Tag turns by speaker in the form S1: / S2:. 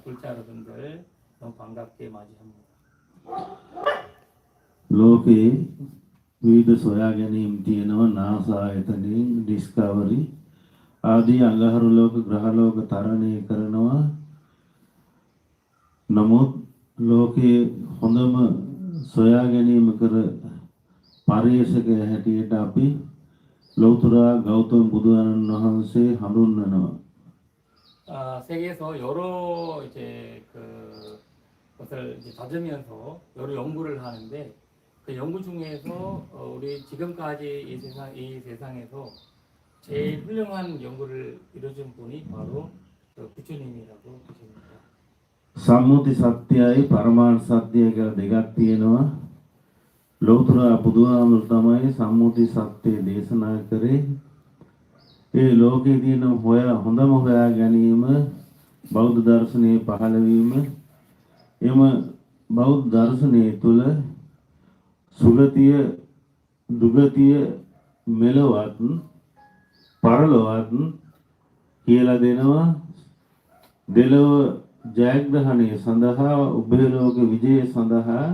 S1: 불자 여러분들 너무 반갑게 맞이합니다.
S2: ලෝකේ විවිධ සොයා ගැනීම් තියෙනවා NASA ආයතනයෙන් ඩිස්කවරි ආදී අඟහරු ලෝක ග්‍රහ ලෝක තරණය කරනවා. නමුත් ලෝකයේ හොඳම සොයා ගැනීම කර පරිශකය හැටියට අපි ලෞතර ගෞතම බුදුරජාණන් වහන්සේ හඳුන්වනවා.
S1: 세계에서 여러 이제 것을 이제 받으면서 여러 연구를 하는데 그 연구 중에서 우리 지금까지 이 세상에서 제일 훌륭한 연구를 이루어준 분이 바로 부처님이라고 보십니다.
S2: සම්මුති සත්‍යයයි පරමාර්ථ සත්‍යය කියලා දෙකක් තියෙනවා. ලෞතර බුදුහාමුදුරු තමයි සම්මුති සත්‍ය දේශනා කරේ. ඒ ලෝකයේ තියෙන හොඳම හොයා ගැනීම බෞද්ධ දර්ශනයේ පහළ වීම එම බෞද්ධ දර්ශනයේ තුල සුගතිය දුගතිය මෙලොවත් පරලොවත් කියලා දෙනවා. දෙලොව ජයග්‍රහණය සඳහා උභය ලෝක විජය සඳහා